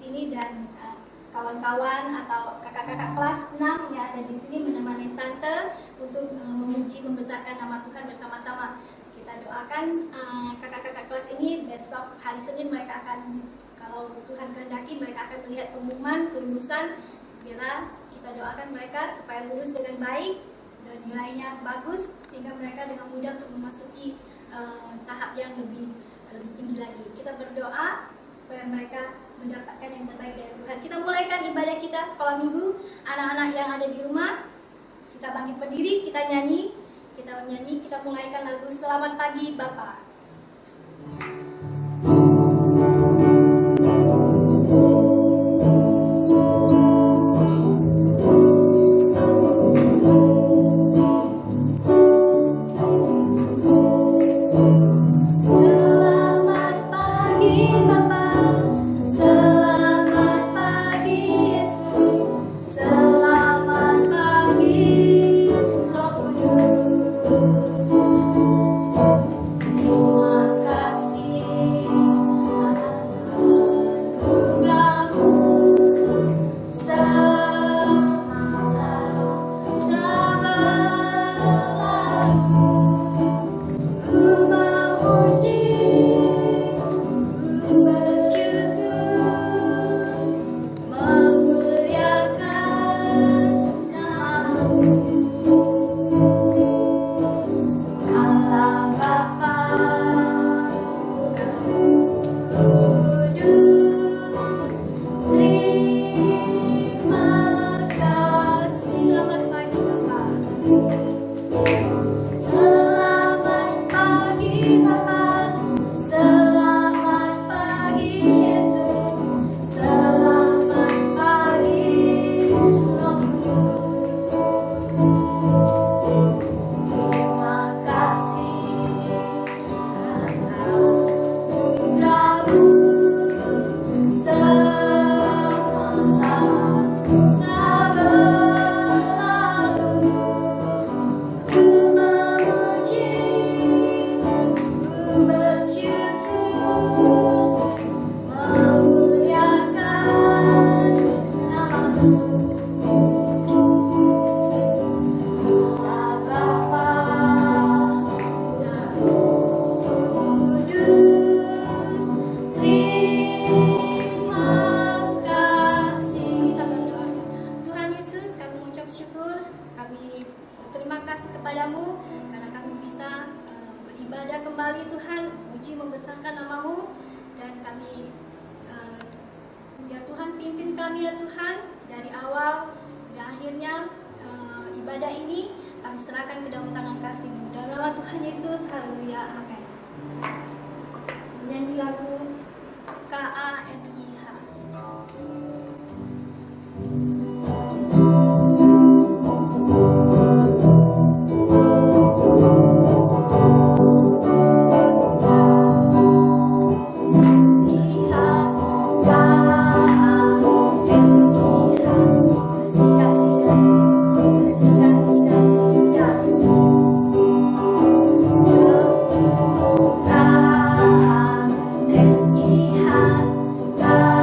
sini dan kawan-kawan atau kakak-kakak kelas 6 yang ada di sini menemani tante untuk memuji membesarkan nama Tuhan bersama-sama. Kita doakan kakak-kakak kelas ini besok hari Senin mereka akan, kalau Tuhan kehendaki, mereka akan melihat pengumuman kelulusan. Bila kita doakan mereka supaya lulus dengan baik dan nilainya bagus sehingga mereka dengan mudah untuk memasuki tahap yang lebih tinggi lagi. Kita berdoa supaya mereka mendapatkan yang terbaik dari Tuhan. Kita mulaikan ibadah kita sekolah minggu. Anak-anak yang ada di rumah, kita bangkit berdiri, kita nyanyi, kita mulaikan lagu Selamat Pagi Bapa. God.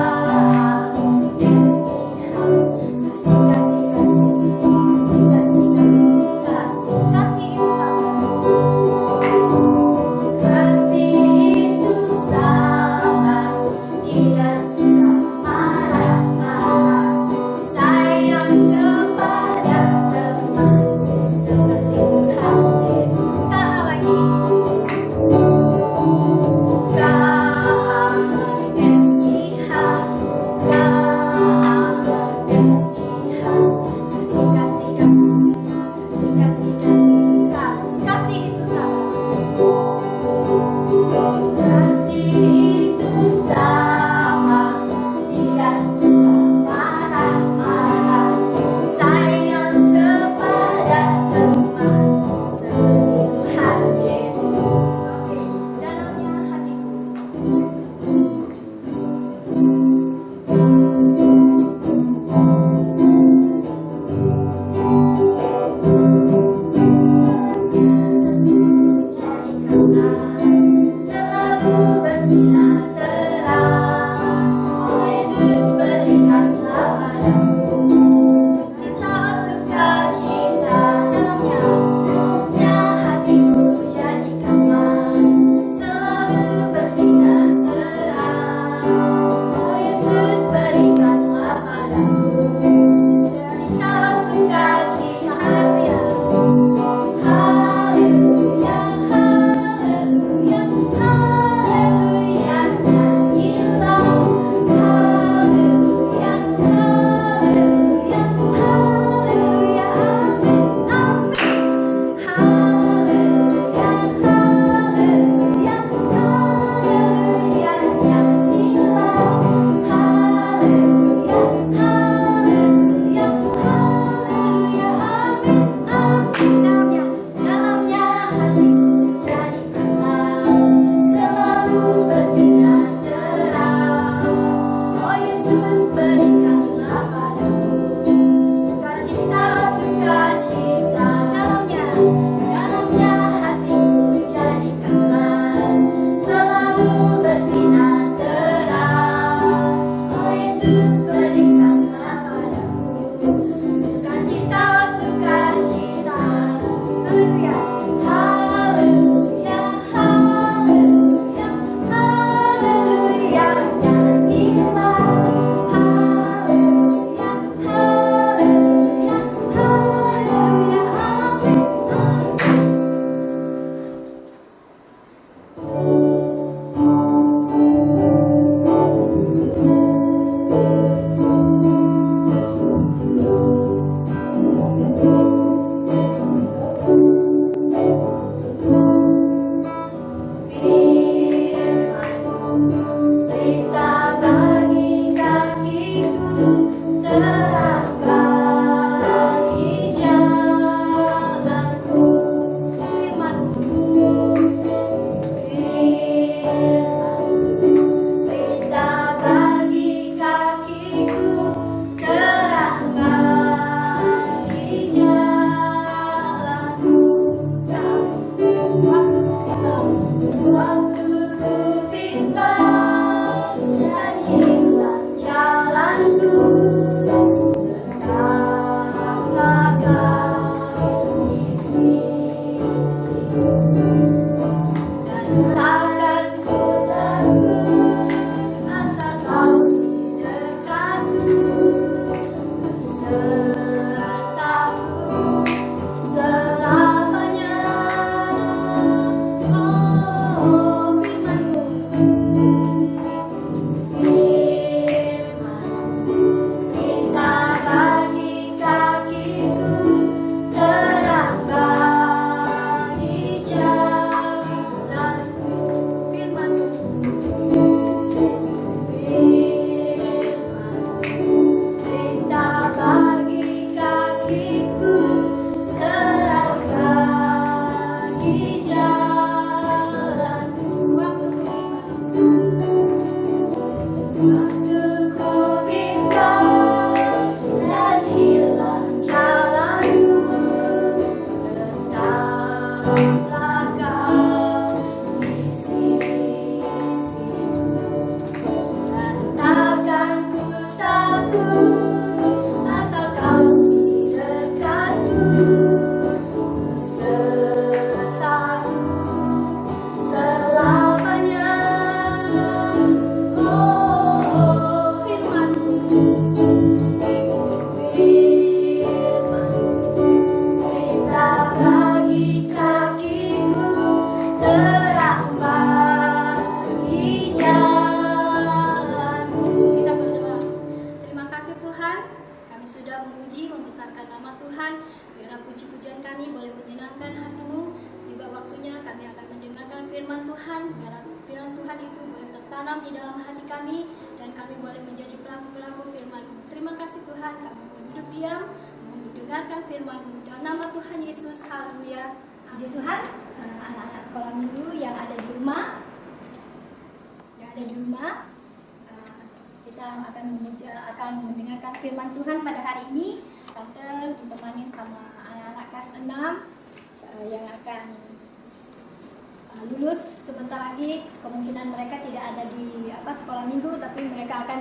Lulus sebentar lagi, kemungkinan mereka tidak ada di sekolah minggu, tapi mereka akan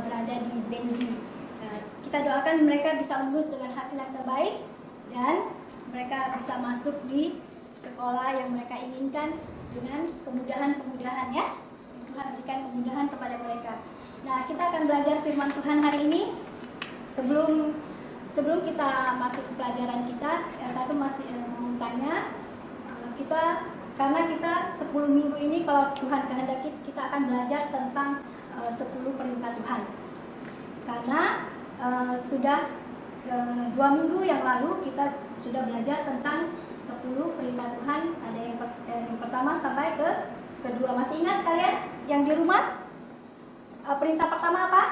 berada di Benji. Kita doakan mereka bisa lulus dengan hasil yang terbaik dan mereka bisa masuk di sekolah yang mereka inginkan dengan kemudahan-kemudahan ya. Tuhan berikan kemudahan kepada mereka. Nah, kita akan belajar firman Tuhan hari ini. Sebelum kita masuk ke pelajaran kita, Tatu masih mau tanya, karena kita 10 minggu ini kalau Tuhan kehendaki kita akan belajar tentang 10 perintah Tuhan. Karena sudah 2 minggu yang lalu kita sudah belajar tentang 10 perintah Tuhan. Ada yang pertama sampai ke kedua. Masih ingat kalian yang di rumah? Perintah pertama apa?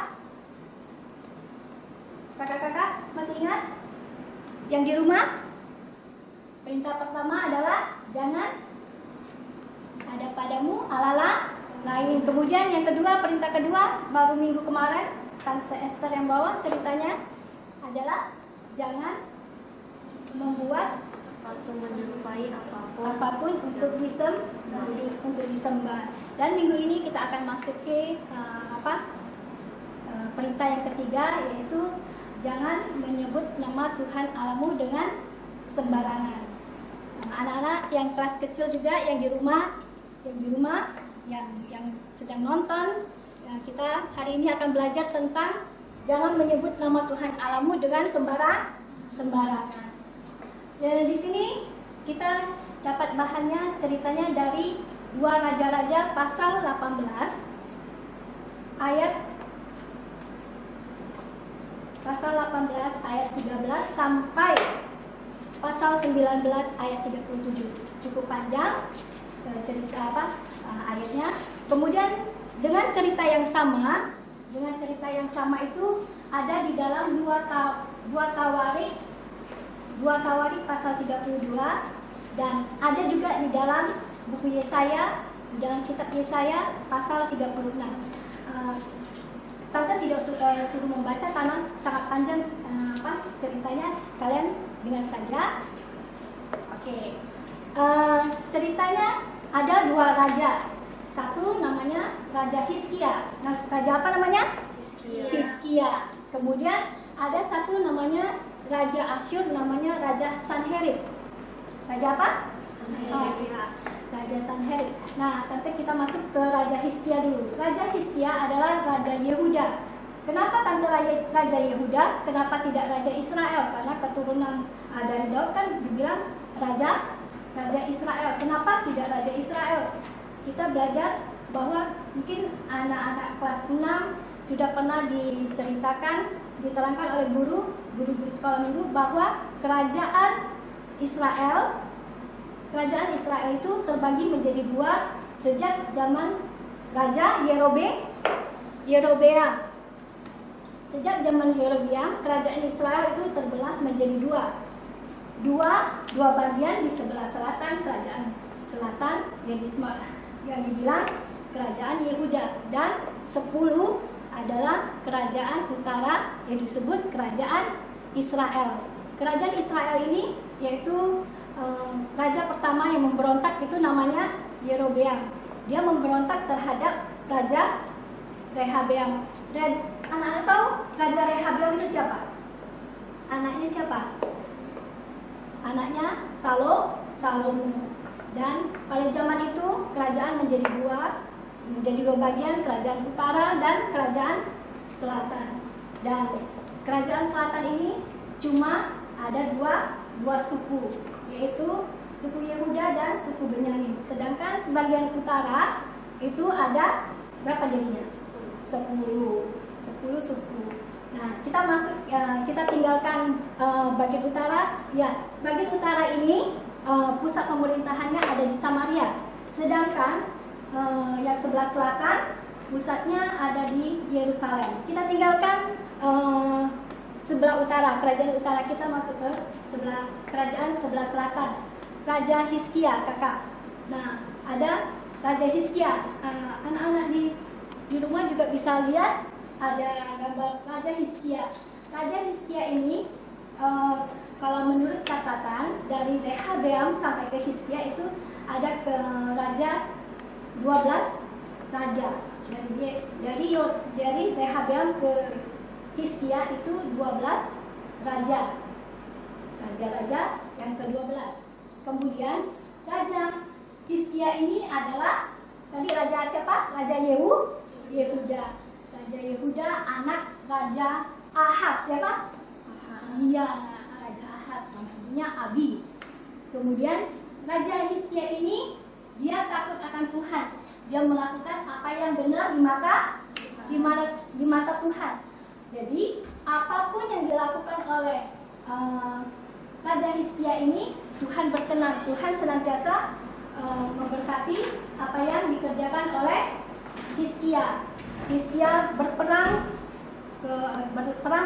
Kakak-kakak masih ingat? Yang di rumah? Perintah pertama adalah jangan ada padamu Allah lain. Kemudian yang kedua, perintah kedua baru minggu kemarin Tante Esther yang bawa ceritanya adalah jangan membuat atau menyerupai apapun untuk disembah. Dan minggu ini kita akan masuk ke perintah yang ketiga, yaitu jangan menyebut nama Tuhan Allahmu dengan sembarangan. Anak-anak yang kelas kecil juga yang di rumah yang sedang nonton, kita hari ini akan belajar tentang jangan menyebut nama Tuhan Allahmu dengan sembarangan. Dan di sini kita dapat bahannya, ceritanya dari 2 Raja-Raja pasal 18 ayat 13 sampai pasal 19 ayat 37. Cukup panjang cerita ayatnya. Kemudian dengan cerita yang sama itu ada di dalam dua Tawarik pasal 32, dan ada juga di dalam buku Yesaya, di dalam kitab Yesaya pasal 36. Tante tidak suruh membaca karena sangat panjang ceritanya, kalian dengar saja. Oke. Ceritanya ada dua raja. Satu namanya Raja Hizkia. Nah, raja apa namanya? Hizkia. Kemudian ada satu namanya Raja Asyur, namanya Raja Sanherib. Raja apa? Sanherib. Raja Sanherib. Nah, nanti kita masuk ke Raja Hizkia dulu. Raja Hizkia adalah Raja Yehuda. Kenapa tante Raja Yehuda? Kenapa tidak Raja Israel? Karena keturunan dari Daud kan dibilang Raja Israel. Kenapa tidak Raja Israel? Kita belajar bahwa mungkin anak-anak kelas 6 sudah pernah diterangkan oleh guru sekolah minggu bahwa kerajaan Israel itu terbagi menjadi dua sejak zaman Raja Yerobeam. Sejak zaman Yerobeam, kerajaan Israel itu terbelah menjadi dua bagian. Di sebelah selatan kerajaan selatan yang dibilang kerajaan Yehuda, dan 10 adalah kerajaan utara yang disebut kerajaan Israel. Kerajaan Israel ini yaitu raja pertama yang memberontak itu namanya Yerobeam. Dia memberontak terhadap Raja Rehabeam. Dan anak-anak tahu Raja Rehabeam itu siapa? Anaknya siapa? Anaknya Salomo. Dan pada zaman itu kerajaan menjadi dua bagian, kerajaan utara dan kerajaan selatan. Dan kerajaan selatan ini cuma ada dua suku, yaitu suku Yehuda dan suku Benyamin. Sedangkan sebagian utara itu ada berapa jadinya? 10 suku. Nah, kita tinggalkan bagian utara. Ya, bagian utara ini pusat pemerintahannya ada di Samaria. Sedangkan yang sebelah selatan pusatnya ada di Yerusalem. Kita tinggalkan sebelah utara, kerajaan utara, kita masuk ke kerajaan sebelah selatan. Raja Hizkia, kakak. Nah, ada Raja Hizkia. Anak-anak di rumah juga bisa lihat ada gambar Raja Hizkia. Raja Hizkia ini kalau menurut catatan dari Rehabeam sampai ke Hizkia itu ada ke raja 12 raja. Jadi Rehabeam ke Hizkia itu 12 raja. Raja-raja yang ke-12. Kemudian Raja Hizkia ini adalah tadi raja siapa? Raja Yehuda. Raja Yehuda anak Raja Ahaz, siapa? Iya. Namanya Abi. Kemudian Raja Hizkia ini dia takut akan Tuhan. Dia melakukan apa yang benar di mata Tuhan. Jadi apapun yang dilakukan oleh Raja Hizkia ini Tuhan berkenan. Tuhan senantiasa memberkati apa yang dikerjakan oleh Hizkia. Hizkia berperang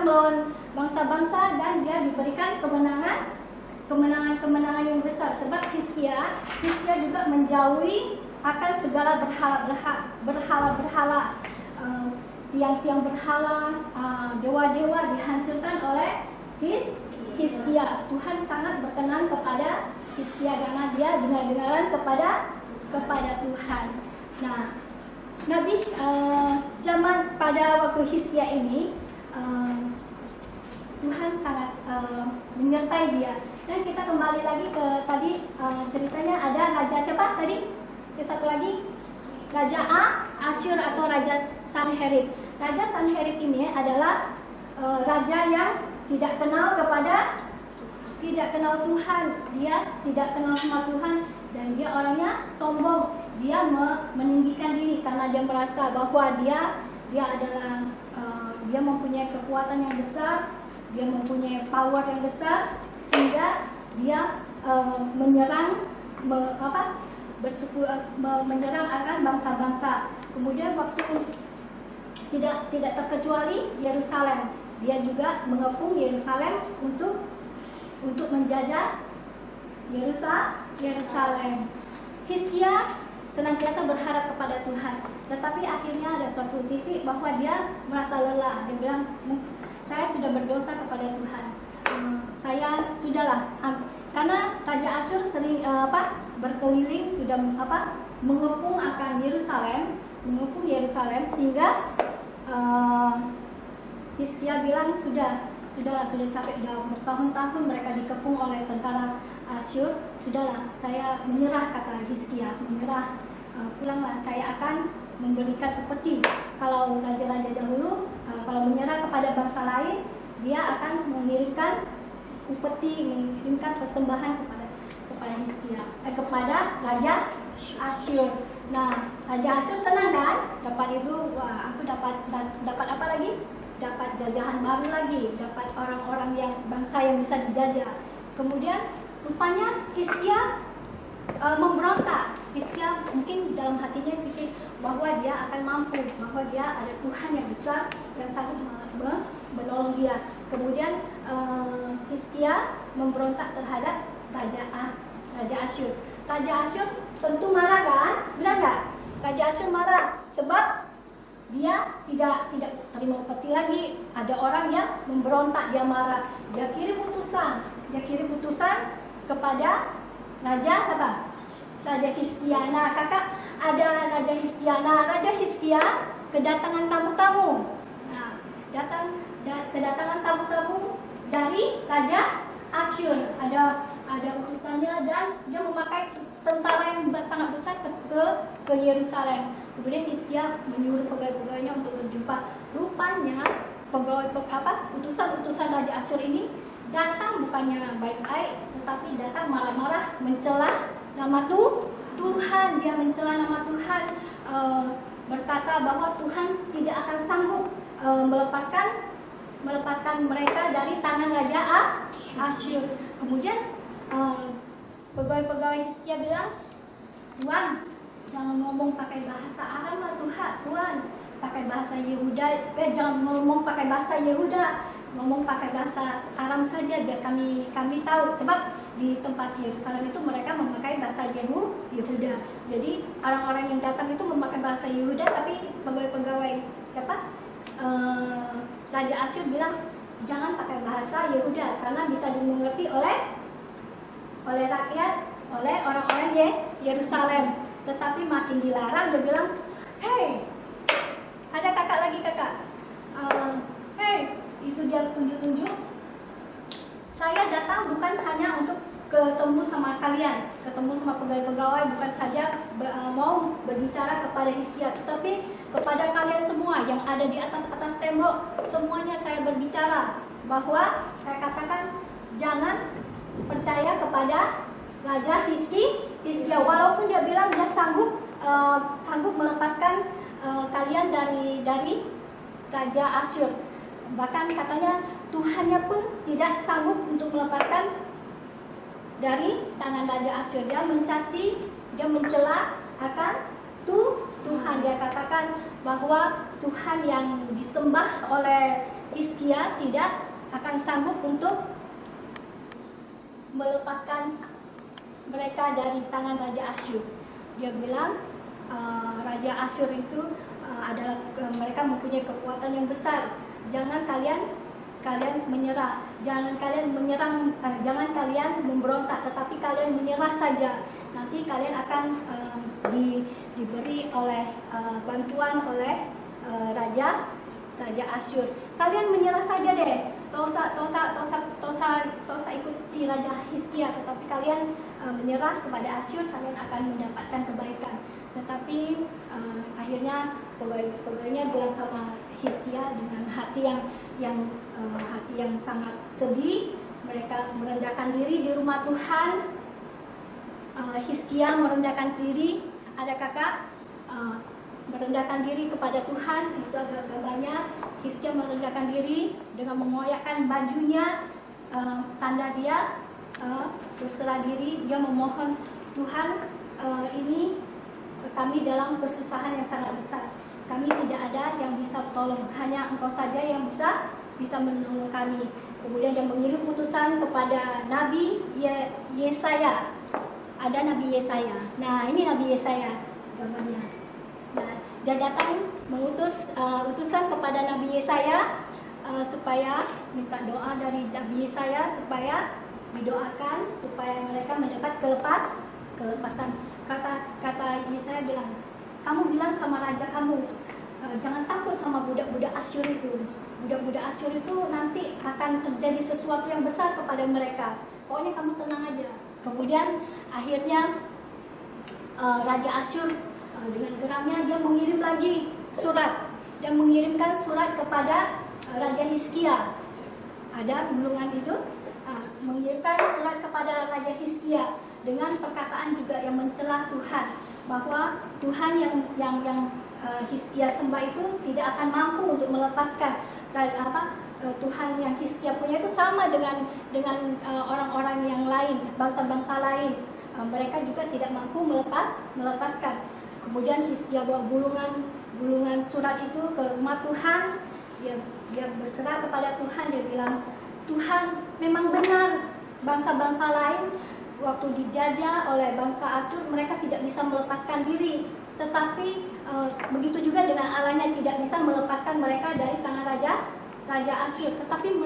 melawan bangsa-bangsa dan dia diberikan kemenangan yang besar. Sebab Hizkia juga menjauhi akan segala berhala-berhala, tiang-tiang berhala, dewa-dewa dihancurkan oleh Hizkia. Tuhan sangat berkenan kepada Hizkia karena dia dengar-dengaran kepada Tuhan. Nah, Nabi zaman pada waktu Hizkia ini Tuhan sangat menyertai dia. Dan kita kembali lagi ke tadi ceritanya ada raja siapa tadi? Satu lagi Raja Asyur atau Raja Sanherib. Raja Sanherib ini adalah raja yang tidak kenal Tuhan. Dia tidak kenal sama Tuhan dan dia orangnya sombong. Dia meninggikan diri karena dia merasa bahwa dia adalah dia mempunyai kekuatan yang besar, dia mempunyai power yang besar, sehingga dia menyerang akan bangsa-bangsa. Kemudian waktu tidak terkecuali Yerusalem. dia juga mengepung Yerusalem untuk menjajah Yerusalem. Hizkia senantiasa berharap kepada Tuhan, tetapi akhirnya ada suatu titik bahwa dia merasa lelah. Dia bilang, saya sudah berdosa kepada Tuhan. Saya sudahlah, karena Raja Asyur sering berkeliling, sudah mengepung akan Yerusalem, sehingga Hizkia bilang sudahlah, sudah capek, dah bertahun-tahun mereka dikepung oleh tentara Asyur. Sudahlah, saya menyerah, kata Hizkia, pulanglah, saya akan memberikan upeti. Kalau raja-raja dahulu kalau menyerah kepada bangsa lain, dia akan mengirimkan upeti, mengirimkan persembahan kepada Hizkia, kepada Raja Asyur. Nah, Raja Asyur senang kan? Dapat itu, wah, aku dapat apa lagi? Dapat jajahan baru lagi, dapat orang-orang yang bangsa yang bisa dijajah. Kemudian rupanya Hizkia memberontak. Hizkia mungkin dalam hatinya pikir bahwa dia akan mampu, bahwa dia ada Tuhan yang besar yang sanggup menolong dia. Kemudian Hizkia memberontak terhadap Raja Asyur. Raja Asyur tentu marah kan? Benar nggak? Raja Asyur marah sebab dia tidak terima upeti lagi. Ada orang yang memberontak, dia marah. Dia kirim utusan kepada Raja siapa? Raja Hizkia. Nah, kakak, ada Raja Hizkia. Nah, Raja Hizkia kedatangan tamu-tamu. Nah, kedatangan tamu-tamu dari Raja Asyur. Ada utusannya dan dia memakai tentara yang sangat besar ke Yerusalem. Kemudian Hizkia menyuruh pegawai-pegawainya untuk berjumpa. Rupanya utusan Raja Asyur ini datang bukannya baik-baik, tetapi datang marah-marah, mencela nama Tuhan. Dia mencela nama Tuhan, berkata bahwa Tuhan tidak akan sanggup melepaskan mereka dari tangan Raja Asyur. Kemudian pegawai-pegawai Hizkia bilang, Tuan, jangan ngomong pakai bahasa Aram lah Tuan, pakai bahasa Yehuda. Jangan ngomong pakai bahasa Yehuda, ngomong pakai bahasa Aram saja biar kami tahu. Sebab di tempat Yerusalem itu mereka memakai bahasa Yehuda. Jadi orang-orang yang datang itu memakai bahasa Yehuda, tapi pegawai-pegawai Raja Asyur bilang jangan pakai bahasa Yehuda karena bisa dimengerti oleh rakyat, oleh orang-orang Yerusalem. Tetapi makin dilarang, dia bilang, hey, ada kakak lagi. Hey, itu dia tunjuk-tunjuk. Saya datang bukan hanya untuk ketemu sama kalian, ketemu sama pegawai-pegawai, bukan saja mau berbicara kepada Hizkia, tetapi kepada kalian semua yang ada di atas tembok, semuanya saya berbicara bahwa saya katakan jangan percaya kepada Raja Hizkia, walaupun dia bilang dia sanggup melepaskan kalian dari Raja Asyur. Bahkan katanya Tuhannya pun tidak sanggup untuk melepaskan dari tangan Raja Asyur. Dia mencaci, dia mencela akan Tuhan. Dia katakan bahwa Tuhan yang disembah oleh Hizkia tidak akan sanggup untuk melepaskan mereka dari tangan Raja Asyur. Dia bilang Raja Asyur itu adalah mereka mempunyai kekuatan yang besar. Jangan kalian menyerah, jangan kalian menyerang, jangan kalian memberontak, tetapi kalian menyerah saja. Nanti kalian akan diberi oleh bantuan oleh Raja Asyur. Kalian menyerah saja deh. Tosa ikut si Raja Hizkia, tetapi kalian menyerah kepada Asyur, kalian akan mendapatkan kebaikan. Tetapi akhirnya pegawainya bilang sama Hizkia dengan hati yang sangat sedih. Mereka merendahkan diri di rumah Tuhan. Hizkia merendahkan diri. Ada kakak merendahkan diri kepada Tuhan. Itu adalah gambarnya. Hizkia merendahkan diri dengan mengoyakkan bajunya, tanda dia berserah diri. Dia memohon, Tuhan, ini kami dalam kesusahan yang sangat besar. Kami tidak ada yang bisa tolong, hanya Engkau saja yang bisa bisa menolong kami. Kemudian dia mengirim utusan kepada Nabi Yesaya. Ada Nabi Yesaya. Nah, ini Nabi Yesaya gambarnya. Nah, dia datang mengutus utusan kepada Nabi Yesaya supaya minta doa dari Nabi Yesaya supaya didoakan supaya mereka mendapat kelepasan. Kata Yesaya bilang, kamu bilang sama raja kamu, jangan takut sama budak-budak Asyur itu. Budak-budak Asyur itu nanti akan terjadi sesuatu yang besar kepada mereka. Pokoknya kamu tenang aja. Kemudian akhirnya Raja Asyur dengan geramnya dia mengirim lagi surat. Dia mengirimkan surat kepada Raja Hizkia. Ada gulungan itu, mengirimkan surat kepada Raja Hizkia dengan perkataan juga yang mencela Tuhan, bahwa Tuhan yang Hizkia sembah itu tidak akan mampu untuk melepaskan Tuhan yang Hizkia punya itu sama dengan orang-orang yang lain, bangsa-bangsa lain. Mereka juga tidak mampu melepaskan. Kemudian Hizkia bawa gulungan surat itu ke rumah Tuhan. Dia berserah kepada Tuhan. Dia bilang, Tuhan memang benar, bangsa-bangsa lain waktu dijajah oleh bangsa Asyur mereka tidak bisa melepaskan diri. Tetapi begitu juga dengan Allahnya tidak bisa melepaskan mereka dari tangan Raja Asyur. Tetapi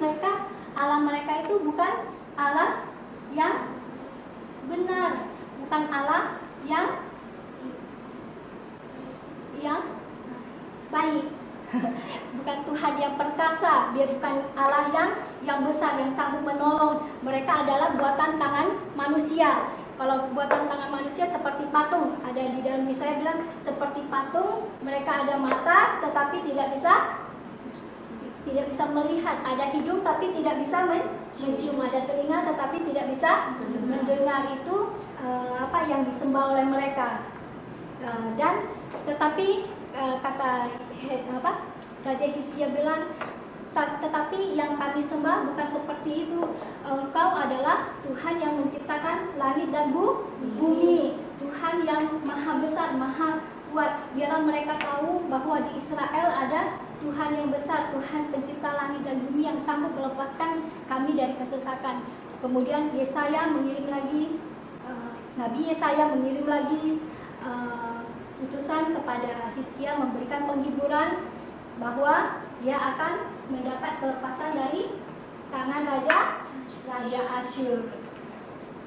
Allah mereka itu bukan Allah yang benar, bukan Allah yang baik. Bukan Tuhan yang perkasa, dia bukan Allah yang besar, yang sanggup menolong. Mereka adalah buatan tangan manusia. Kalau buatan tangan manusia seperti patung, ada di dalam Yesaya bilang seperti patung, mereka ada mata tetapi tidak bisa melihat, ada hidung tapi tidak bisa mencium, ada telinga tetapi tidak bisa mendengar. Itu apa yang disembah oleh mereka. Dan tetapi kata Raja Hizkia bilang, tetapi yang kami sembah bukan seperti itu. Engkau adalah Tuhan yang menciptakan langit dan bumi, Tuhan yang maha besar, maha kuat. Biarlah mereka tahu bahwa di Israel ada Tuhan yang besar, Tuhan pencipta langit dan bumi yang sanggup melepaskan kami dari kesesakan. Kemudian Yesaya mengirim lagi, Nabi Yesaya mengirim lagi utusan kepada Hizkia memberikan penghiburan bahwa dia akan mendapat kelepasan dari tangan Raja Asyur.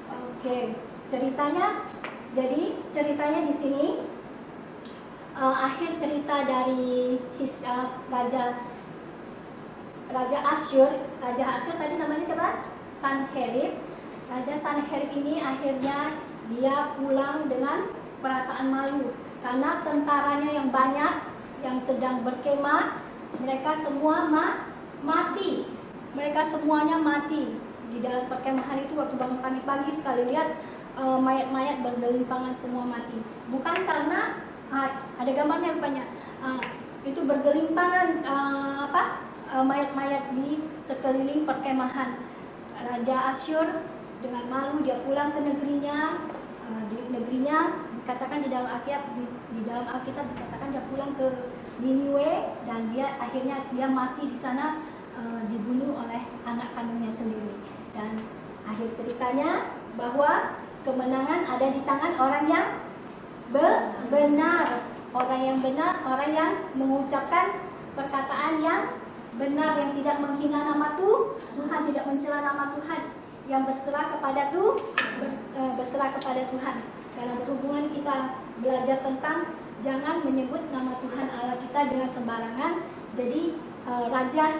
Oke, ceritanya di sini akhir cerita dari Raja Asyur. Raja Asyur tadi namanya siapa? Sanherib. Raja Sanherib ini akhirnya dia pulang dengan perasaan malu karena tentaranya yang banyak yang sedang berkemah, mereka semua mati. Mereka semuanya mati di dalam perkemahan itu. Waktu bangun pagi-pagi sekali lihat mayat-mayat bergelimpangan semua mati. Bukan karena ada gambarnya rupanya, itu bergelimpangan mayat-mayat di sekeliling perkemahan. Raja Asyur dengan malu dia pulang ke negerinya. Di negerinya dikatakan di dalam Alkitab dikatakan dia pulang ke Niniwe dan akhirnya dia mati di sana, dibunuh oleh anak kandungnya sendiri. Dan akhir ceritanya bahwa kemenangan ada di tangan orang yang benar, orang yang mengucapkan perkataan yang benar, yang tidak menghina nama Tuhan, tidak mencela nama Tuhan, yang berserah kepada Tuhan. Karena berhubungan kita belajar tentang jangan menyebut nama Tuhan Allah kita dengan sembarangan. Jadi Raja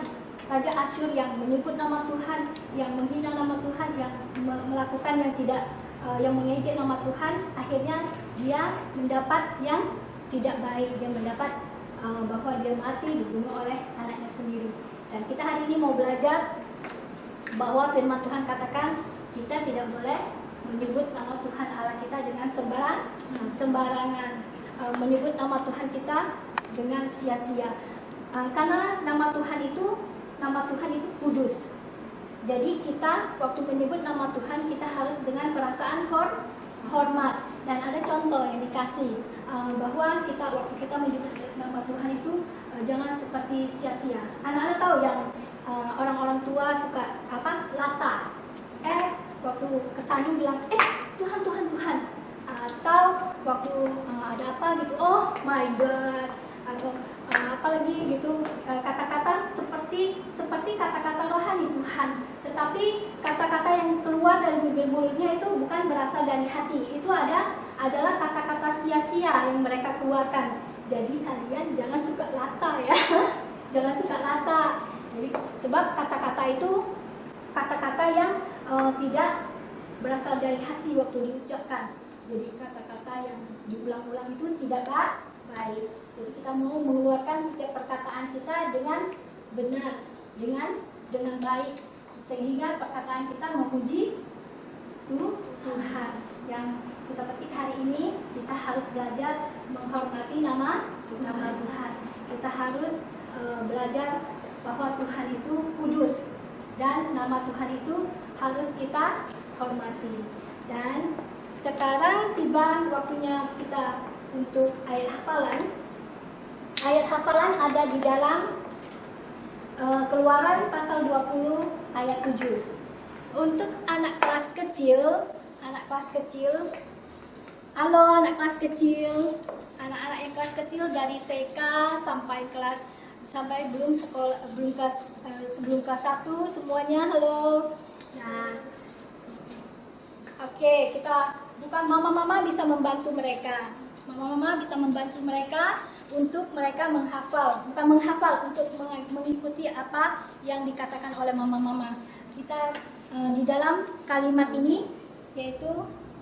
Asyur yang menyebut nama Tuhan, yang menghina nama Tuhan, yang melakukan yang mengejek nama Tuhan, akhirnya dia mendapat yang tidak baik. Dia mendapat bahwa dia mati dibunuh oleh anaknya sendiri. Dan kita hari ini mau belajar bahwa firman Tuhan katakan kita tidak boleh menyebut nama Tuhan Allah kita dengan sembarangan, menyebut nama Tuhan kita dengan sia-sia. Karena nama Tuhan itu kudus. Jadi kita waktu menyebut nama Tuhan kita harus dengan perasaan hormat. Dan ada contoh yang dikasih bahwa waktu kita menyebut nama Tuhan itu jangan seperti sia-sia. Anak-anak tahu yang orang-orang tua suka lata. Waktu kesana bilang, Tuhan, Tuhan, Tuhan. Atau waktu ada apa gitu, oh my God. Atau apalagi gitu, kata-kata seperti kata-kata rohani Tuhan. Tetapi kata-kata yang keluar dari bibir mulutnya itu bukan berasal dari hati. Itu adalah kata-kata sia-sia yang mereka keluarkan. Jadi kalian jangan suka lata ya. Jangan suka lata. Jadi sebab kata-kata itu kata-kata yang tidak berasal dari hati waktu diucapkan. Jadi kata-kata yang diulang-ulang itu tidak baik. Jadi kita mau mengeluarkan setiap perkataan kita dengan benar, dengan baik, sehingga perkataan kita memuji Tuhan. Yang kita petik hari ini, kita harus belajar menghormati nama Tuhan. Kita harus belajar bahwa Tuhan itu kudus dan nama Tuhan itu harus kita hormati. Dan sekarang tiba waktunya kita untuk ayat hafalan. Ayat hafalan ada di dalam Keluaran pasal 20 ayat 7. Untuk anak kelas kecil, halo anak kelas kecil, anak-anak yang kelas kecil dari TK sampai belum kelas 1 semuanya halo. Nah, oke, kita bukan mama-mama bisa membantu mereka. Mama-mama bisa membantu mereka untuk mereka menghafal, bukan menghafal, untuk mengikuti apa yang dikatakan oleh mama-mama. Kita di dalam kalimat ini yaitu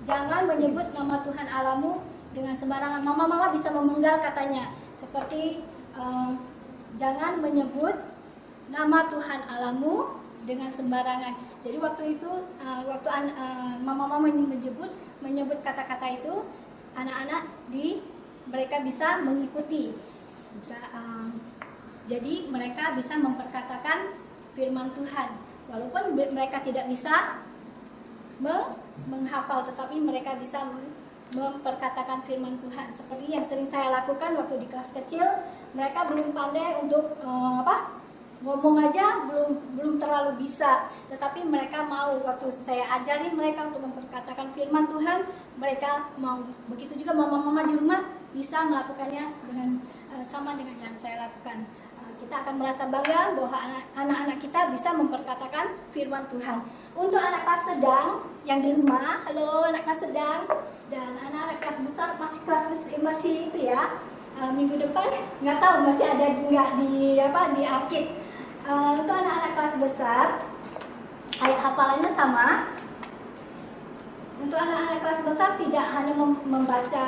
jangan menyebut nama Tuhan Allahmu dengan sembarangan. Mama-mama bisa memenggal katanya seperti jangan menyebut nama Tuhan Allahmu dengan sembarangan. Jadi waktu itu waktu mama-mama menyebut kata-kata itu, anak-anak mereka bisa mengikuti. Jadi mereka bisa memperkatakan firman Tuhan. Walaupun mereka tidak bisa menghafal, tetapi mereka bisa memperkatakan firman Tuhan. Seperti yang sering saya lakukan waktu di kelas kecil, mereka belum pandai untuk ngomong aja belum terlalu bisa, tetapi mereka mau waktu saya ajarin mereka untuk memperkatakan firman Tuhan, mereka mau. Begitu juga mama-mama di rumah bisa melakukannya dengan sama dengan yang saya lakukan. Kita akan merasa bangga bahwa anak-anak kita bisa memperkatakan firman Tuhan. Untuk anak kelas sedang yang di rumah, halo anak kelas sedang, dan anak-anak kelas besar masih itu ya. Minggu depan nggak tahu masih ada nggak di arkid. Untuk anak-anak kelas besar, ayat hafalannya sama. Untuk anak-anak kelas besar tidak hanya membaca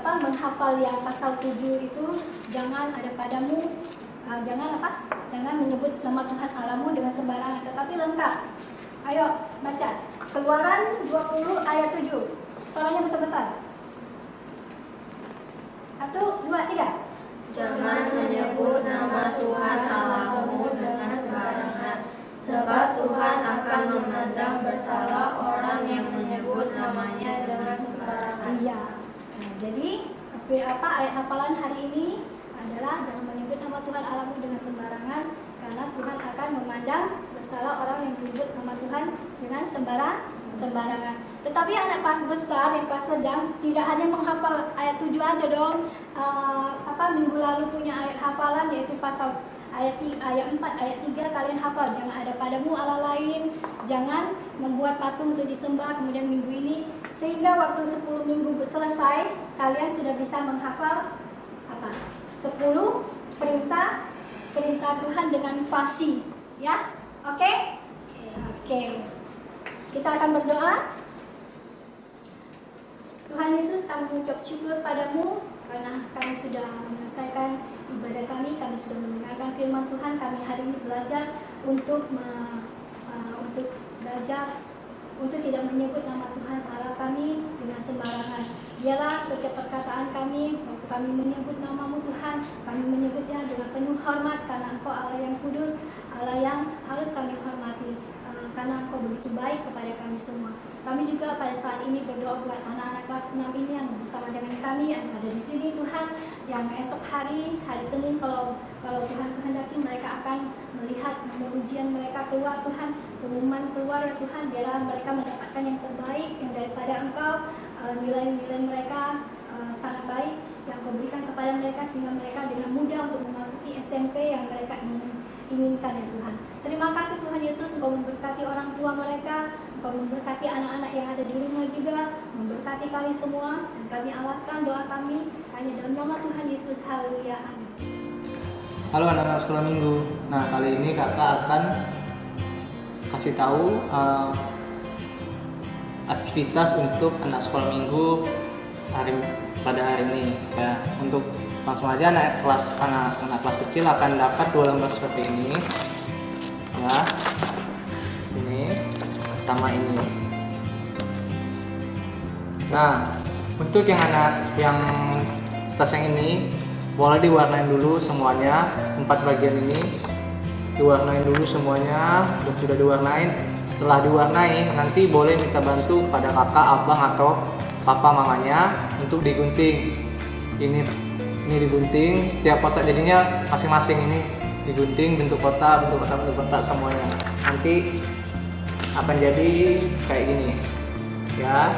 menghafal yang pasal 7 itu, jangan ada padamu, jangan menyebut nama Tuhan Allahmu dengan sembarangan, tetapi lengkap. Ayo baca Keluaran 20 ayat 7. Suaranya besar-besar. 1, 2, 3. Jangan menyebut nama Tuhan Allahmu dengan sembarangan, sebab Tuhan akan memandang bersalah orang yang menyebut namanya dengan sembarangan. Iya. Nah, jadi ayat hafalan hari ini adalah jangan menyebut nama Tuhan Allahmu dengan sembarangan, karena Tuhan akan memandang bersalah orang yang menyebut nama Tuhan dengan sembarangan. Tetapi anak kelas besar yang kelas sedang tidak hanya menghafal ayat 7 aja dong. Minggu lalu punya ayat hafalan yaitu pasal ayat 4 ayat 3 kalian hafal, jangan ada padamu Allah lain, jangan membuat patung untuk disembah. Kemudian minggu ini sehingga waktu 10 minggu selesai kalian sudah bisa menghafal 10 perintah Tuhan dengan fasih ya. Oke. Kita akan berdoa. Tuhan Yesus, kami mengucap syukur padamu karena kami sudah menyelesaikan ibadah kami sudah mendengarkan firman Tuhan. Kami hari ini belajar untuk belajar untuk tidak menyebut nama Tuhan Allah kami dengan sembarangan. Biarlah setiap perkataan kami, waktu kami menyebut namamu Tuhan, kami menyebutnya dengan penuh hormat karena Engkau Allah yang kudus, Allah yang harus kami hormati, karena Engkau begitu baik kepada kami semua. Kami kami juga pada saat ini berdoa buat anak-anak kelas 6 ini yang bersama dengan kami yang ada di sini Tuhan, yang esok hari Senin kalau Tuhan kehendaki mereka akan melihat ujian mereka keluar Tuhan, pengumuman keluar ya Tuhan, biarlah mereka mendapatkan yang terbaik yang daripada Engkau, nilai-nilai mereka sangat baik yang Kau berikan kepada mereka sehingga mereka dengan mudah untuk memasuki SMP yang mereka inginkan ya Tuhan. Terima kasih Tuhan Yesus, Engkau memberkati orang tua mereka, Engkau memberkati anak-anak yang ada di rumah juga, memberkati kami semua, dan kami alaskan doa kami hanya dalam nama Tuhan Yesus. Haleluya, amin. Halo anak-anak sekolah minggu. Nah, kali ini kakak akan kasih tahu aktivitas untuk anak sekolah minggu pada hari ini. Ya, untuk langsung aja anak kelas kecil akan dapat 2 lembar seperti ini. Ya, sini sama ini. Nah, untuk yang tas yang ini boleh diwarnain dulu semuanya, 4 bagian ini diwarnain dulu semuanya. Dan sudah diwarnain, setelah diwarnai nanti boleh minta bantu pada kakak, abang atau papa mamanya untuk digunting. Ini digunting setiap kotak, jadinya masing-masing ini digunting bentuk kotak semuanya. Nanti akan jadi kayak gini ya,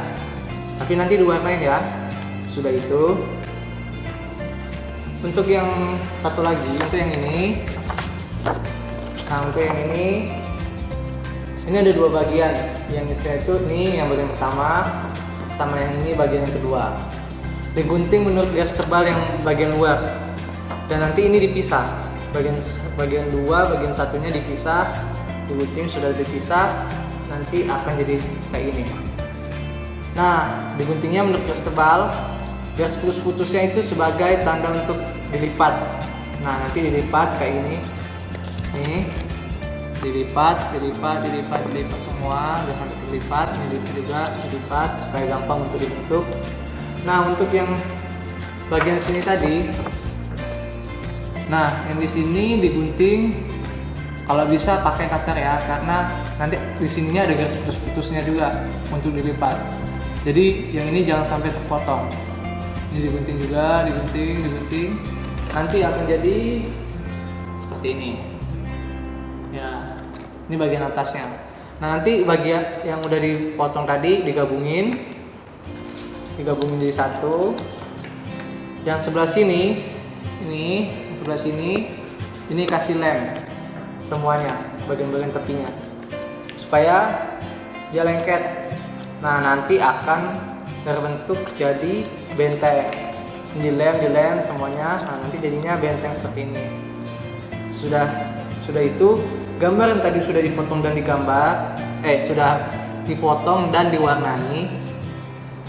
tapi nanti diwarnain ya. Sudah itu, untuk yang satu lagi, untuk yang ini. Nah, untuk yang ini ada 2 bagian. Yang itu ini yang bagian pertama, sama yang ini bagian yang kedua. Digunting menurut garis tebal yang bagian luar, dan nanti ini dipisah. Bagian 2, bagian satunya dipisah, digunting sudah dipisah, nanti akan jadi kayak ini. Nah, diguntingnya menurut garis tebal, garis putus-putusnya itu sebagai tanda untuk dilipat. Nah, nanti dilipat kayak ini. Nih, dilipat semua, udah sampai dilipat. Ini juga dilipat supaya gampang untuk dibentuk. Nah, untuk yang bagian sini tadi, nah yang di sini digunting kalau bisa pakai cutter ya, karena nanti di sininya ada garis putus-putusnya juga untuk dilipat. Jadi yang ini jangan sampai terpotong. Ini digunting juga, digunting. Nanti akan jadi seperti ini. Ya, ini bagian atasnya. Nah, nanti bagian yang udah dipotong tadi digabungin jadi satu. Yang sebelah sini ini kasih lem semuanya, bagian-bagian tepinya supaya dia lengket. Nah, nanti akan terbentuk jadi benteng. Dilem semuanya. Nah, nanti jadinya benteng seperti ini. Sudah itu, gambar yang tadi sudah dipotong dan sudah dipotong dan diwarnai,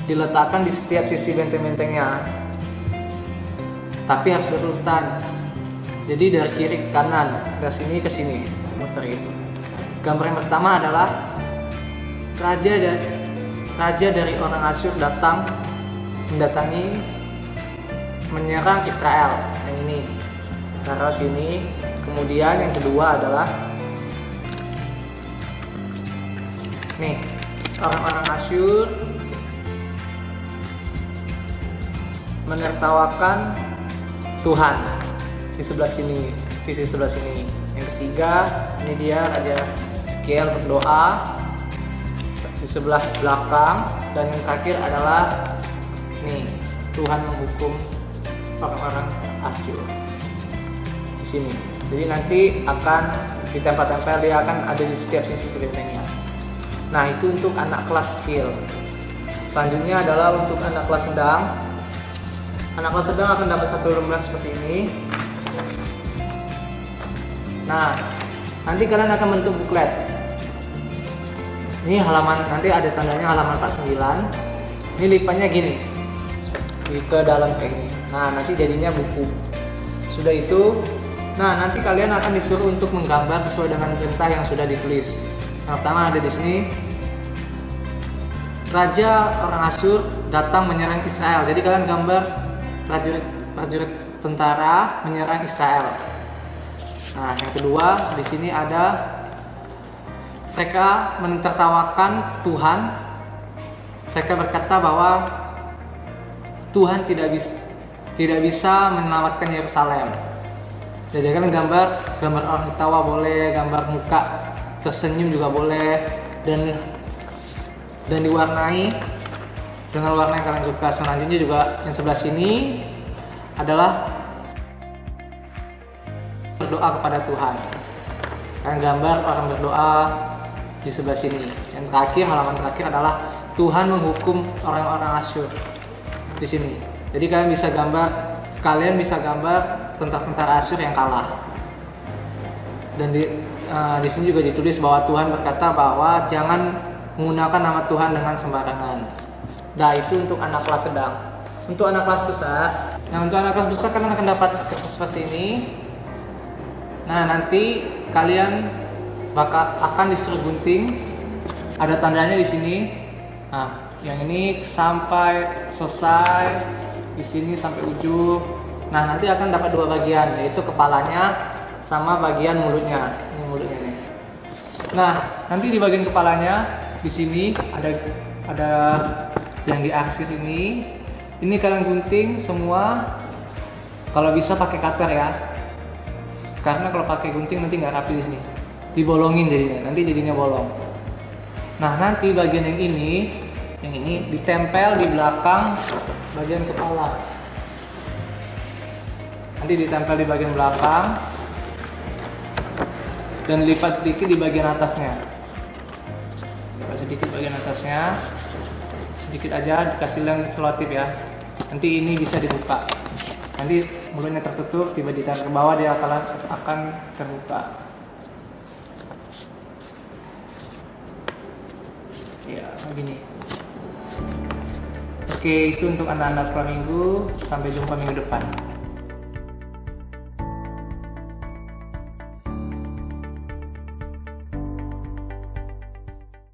diletakkan di setiap sisi benteng-bentengnya, tapi harus berurutan. Jadi dari kiri ke kanan, dari sini ke sini, muter itu. Gambar yang pertama adalah raja dari orang Asyur mendatangi menyerang Israel. Yang ini taruh sini. Kemudian yang kedua adalah nih, orang-orang Asyur menertawakan Tuhan di sebelah sini, sisi sebelah sini. Yang ketiga, ini dia Raja Hizkiel berdoa di sebelah belakang. Dan yang terakhir adalah nih, Tuhan menghukum orang-orang Asyur di sini. Jadi nanti akan ditempel-tempel, dia akan ada di setiap sisi bentengnya. Nah, itu untuk anak kelas kecil. Selanjutnya adalah untuk anak kelas sedang. Anak kelas sedang akan dapat 1 lembar seperti ini. Nah, nanti kalian akan bentuk buklet. Ini halaman, nanti ada tandanya halaman 49. Ini lipatnya gini, ke dalam kayak gini. Nah, nanti jadinya buku. Sudah itu, nah nanti kalian akan disuruh untuk menggambar sesuai dengan perintah yang sudah ditulis. Yang pertama ada di sini, Raja orang Asyur datang menyerang Israel. Jadi kalian gambar prajurit tentara menyerang Israel. Nah, yang kedua di sini ada mereka menertawakan Tuhan mereka berkata bahwa Tuhan tidak bisa menyelamatkan Yerusalem. Jadi kan gambar orang ketawa boleh, gambar muka tersenyum juga boleh, dan diwarnai dengan warna yang kalian suka. Selanjutnya juga yang sebelah sini adalah berdoa kepada Tuhan. Dan gambar orang berdoa di sebelah sini. Yang terakhir, halaman terakhir adalah Tuhan menghukum orang-orang Asyur di sini. Jadi kalian bisa gambar tentara Asyur yang kalah. Dan di sini juga ditulis bahwa Tuhan berkata bahwa jangan menggunakan nama Tuhan dengan sembarangan. Nah, itu untuk anak kelas sedang. Untuk anak kelas besar, kalian akan dapat kertas seperti ini. Nah, nanti kalian akan disuruh gunting. Ada tandanya di sini. Nah, yang ini sampai selesai, di sini sampai ujung. Nah, nanti akan dapat dua bagian, yaitu kepalanya sama bagian mulutnya. Ini mulutnya nih. Nah, nanti di bagian kepalanya di sini ada yang diarsir ini. Ini kalian gunting semua. Kalau bisa pakai cutter ya. Karena kalau pakai gunting nanti nggak rapi di sini. Dibolongin jadinya, nanti jadinya bolong. Nah, nanti bagian yang ini ditempel di belakang bagian kepala. Nanti ditempel di bagian belakang dan lipat sedikit di bagian atasnya. Lipat sedikit bagian atasnya, sedikit aja, dikasih lem selotip ya. Nanti ini bisa dibuka. Nanti mulutnya tertutup, tiba ditarik ke bawah dia akan terbuka. Ya, begini. Oke, itu untuk anak-anak sekolah minggu. Sampai jumpa minggu depan.